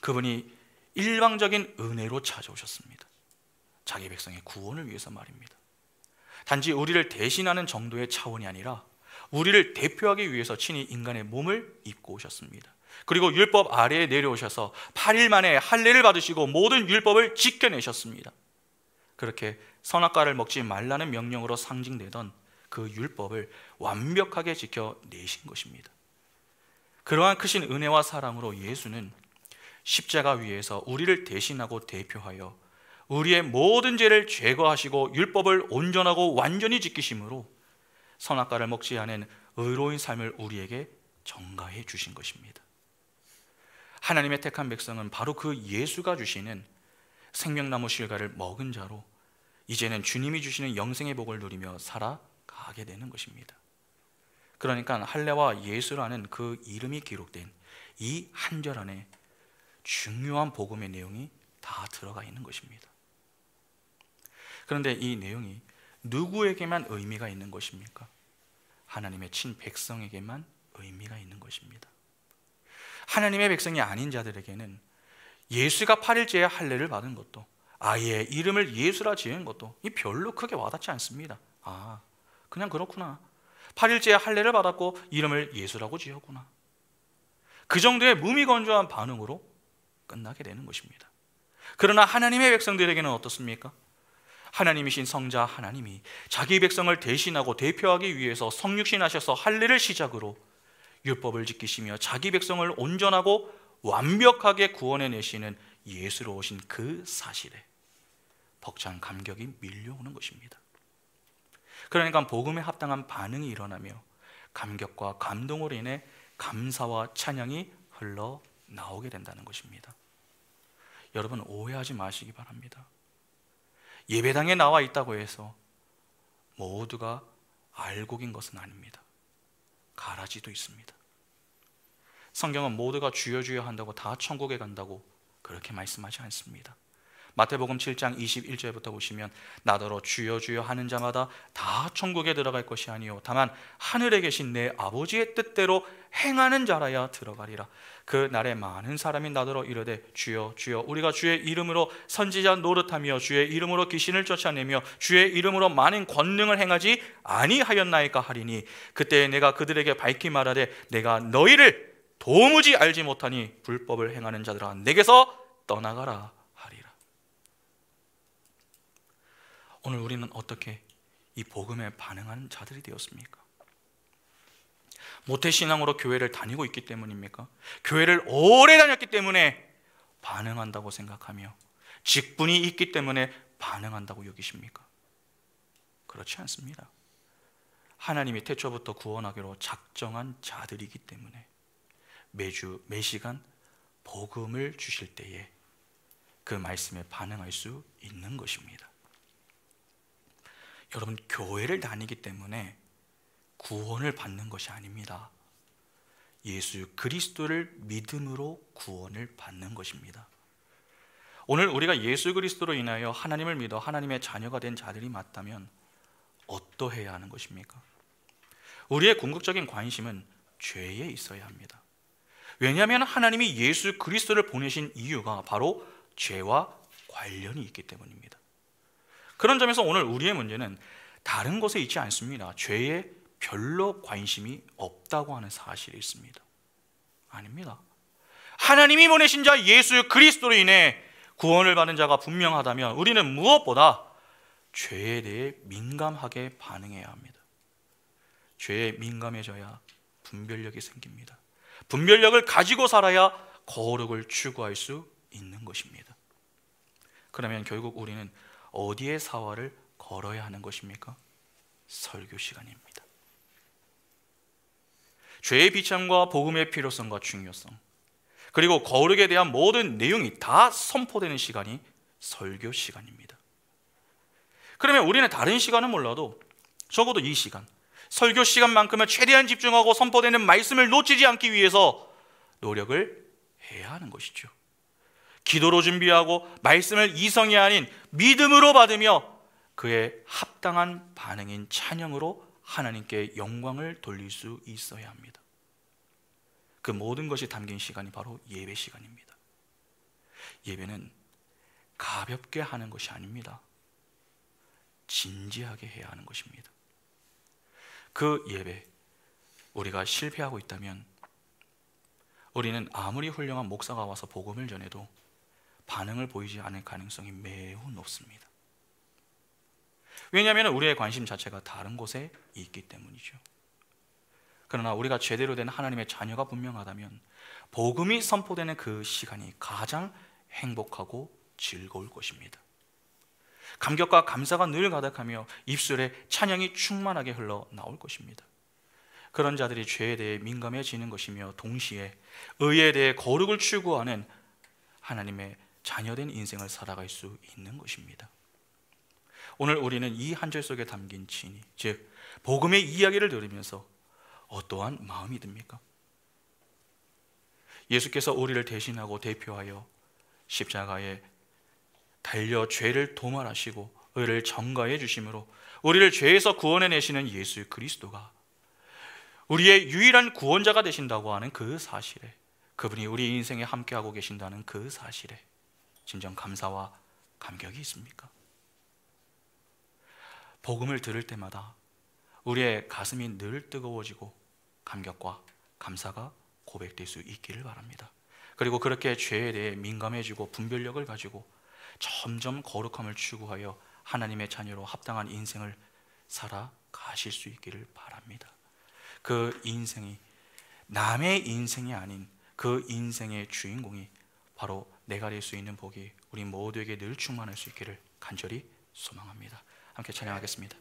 그분이 일방적인 은혜로 찾아오셨습니다. 자기 백성의 구원을 위해서 말입니다. 단지 우리를 대신하는 정도의 차원이 아니라 우리를 대표하기 위해서 친히 인간의 몸을 입고 오셨습니다. 그리고 율법 아래에 내려오셔서 8일 만에 할례를 받으시고 모든 율법을 지켜내셨습니다. 그렇게 선악과를 먹지 말라는 명령으로 상징되던 그 율법을 완벽하게 지켜내신 것입니다. 그러한 크신 은혜와 사랑으로 예수는 십자가 위에서 우리를 대신하고 대표하여 우리의 모든 죄를 제거하시고 율법을 온전하고 완전히 지키심으로 선악과를 먹지 않은 의로운 삶을 우리에게 전가해 주신 것입니다. 하나님의 택한 백성은 바로 그 예수가 주시는 생명나무 실과를 먹은 자로 이제는 주님이 주시는 영생의 복을 누리며 살아가게 되는 것입니다. 그러니까 할례와 예수라는 그 이름이 기록된 이 한 절 안에 중요한 복음의 내용이 다 들어가 있는 것입니다. 그런데 이 내용이 누구에게만 의미가 있는 것입니까? 하나님의 친 백성에게만 의미가 있는 것입니다. 하나님의 백성이 아닌 자들에게는 예수가 8일째에 할례를 받은 것도 아예 이름을 예수라 지은 것도 별로 크게 와닿지 않습니다. 아, 그냥 그렇구나. 8일째에 할례를 받았고 이름을 예수라고 지었구나. 그 정도의 무미건조한 반응으로 끝나게 되는 것입니다. 그러나 하나님의 백성들에게는 어떻습니까? 하나님이신 성자 하나님이 자기 백성을 대신하고 대표하기 위해서 성육신하셔서 할례를 시작으로 율법을 지키시며 자기 백성을 온전하고 완벽하게 구원해 내시는 예수로 오신 그 사실에 벅찬 감격이 밀려오는 것입니다. 그러니까 복음에 합당한 반응이 일어나며 감격과 감동으로 인해 감사와 찬양이 흘러나오게 된다는 것입니다. 여러분, 오해하지 마시기 바랍니다. 예배당에 나와 있다고 해서 모두가 알곡인 것은 아닙니다. 가라지도 있습니다. 성경은 모두가 주여 주여 한다고 다 천국에 간다고 그렇게 말씀하지 않습니다. 마태복음 7장 21절부터 보시면 나더러 주여 주여 하는 자마다 다 천국에 들어갈 것이 아니요 다만 하늘에 계신 내 아버지의 뜻대로 행하는 자라야 들어가리라. 그 날에 많은 사람이 나더러 이르되 주여 주여 우리가 주의 이름으로 선지자 노릇하며 주의 이름으로 귀신을 쫓아내며 주의 이름으로 많은 권능을 행하지 아니하였나이까 하리니 그때 내가 그들에게 밝히 말하되 내가 너희를 도무지 알지 못하니 불법을 행하는 자들아 내게서 떠나가라 하리라. 오늘 우리는 어떻게 이 복음에 반응하는 자들이 되었습니까? 모태신앙으로 교회를 다니고 있기 때문입니까? 교회를 오래 다녔기 때문에 반응한다고 생각하며 직분이 있기 때문에 반응한다고 여기십니까? 그렇지 않습니다. 하나님이 태초부터 구원하기로 작정한 자들이기 때문에 매주 매시간 복음을 주실 때에 그 말씀에 반응할 수 있는 것입니다. 여러분, 교회를 다니기 때문에 구원을 받는 것이 아닙니다. 예수 그리스도를 믿음으로 구원을 받는 것입니다. 오늘 우리가 예수 그리스도로 인하여 하나님을 믿어 하나님의 자녀가 된 자들이 맞다면 어떠해야 하는 것입니까? 우리의 궁극적인 관심은 죄에 있어야 합니다. 왜냐하면 하나님이 예수 그리스도를 보내신 이유가 바로 죄와 관련이 있기 때문입니다. 그런 점에서 오늘 우리의 문제는 다른 것에 있지 않습니다. 죄에 별로 관심이 없다고 하는 사실이 있습니다. 아닙니다. 하나님이 보내신 자 예수 그리스도로 인해 구원을 받은 자가 분명하다면 우리는 무엇보다 죄에 대해 민감하게 반응해야 합니다. 죄에 민감해져야 분별력이 생깁니다. 분별력을 가지고 살아야 거룩을 추구할 수 있는 것입니다. 그러면 결국 우리는 어디에 사활을 걸어야 하는 것입니까? 설교 시간입니다. 죄의 비참과 복음의 필요성과 중요성, 그리고 거룩에 대한 모든 내용이 다 선포되는 시간이 설교 시간입니다. 그러면 우리는 다른 시간은 몰라도 적어도 이 시간, 설교 시간만큼은 최대한 집중하고 선포되는 말씀을 놓치지 않기 위해서 노력을 해야 하는 것이죠. 기도로 준비하고 말씀을 이성이 아닌 믿음으로 받으며 그의 합당한 반응인 찬양으로 하나님께 영광을 돌릴 수 있어야 합니다. 그 모든 것이 담긴 시간이 바로 예배 시간입니다. 예배는 가볍게 하는 것이 아닙니다. 진지하게 해야 하는 것입니다. 그 예배, 우리가 실패하고 있다면 우리는 아무리 훌륭한 목사가 와서 복음을 전해도 반응을 보이지 않을 가능성이 매우 높습니다. 왜냐하면 우리의 관심 자체가 다른 곳에 있기 때문이죠. 그러나 우리가 제대로 된 하나님의 자녀가 분명하다면 복음이 선포되는 그 시간이 가장 행복하고 즐거울 것입니다. 감격과 감사가 늘 가득하며 입술에 찬양이 충만하게 흘러나올 것입니다. 그런 자들이 죄에 대해 민감해지는 것이며 동시에 의에 대해 거룩을 추구하는 하나님의 자녀된 인생을 살아갈 수 있는 것입니다. 오늘 우리는 이 한 절 속에 담긴 진리, 즉 복음의 이야기를 들으면서 어떠한 마음이 듭니까? 예수께서 우리를 대신하고 대표하여 십자가에 달려 죄를 도말하시고 의를 전가해 주심으로 우리를 죄에서 구원해내시는 예수 그리스도가 우리의 유일한 구원자가 되신다고 하는 그 사실에, 그분이 우리 인생에 함께하고 계신다는 그 사실에 진정 감사와 감격이 있습니까? 복음을 들을 때마다 우리의 가슴이 늘 뜨거워지고 감격과 감사가 고백될 수 있기를 바랍니다. 그리고 그렇게 죄에 대해 민감해지고 분별력을 가지고 점점 거룩함을 추구하여 하나님의 자녀로 합당한 인생을 살아가실 수 있기를 바랍니다. 그 인생이 남의 인생이 아닌 그 인생의 주인공이 바로 내가 될 수 있는 복이 우리 모두에게 늘 충만할 수 있기를 간절히 소망합니다. 함께 찬양하겠습니다.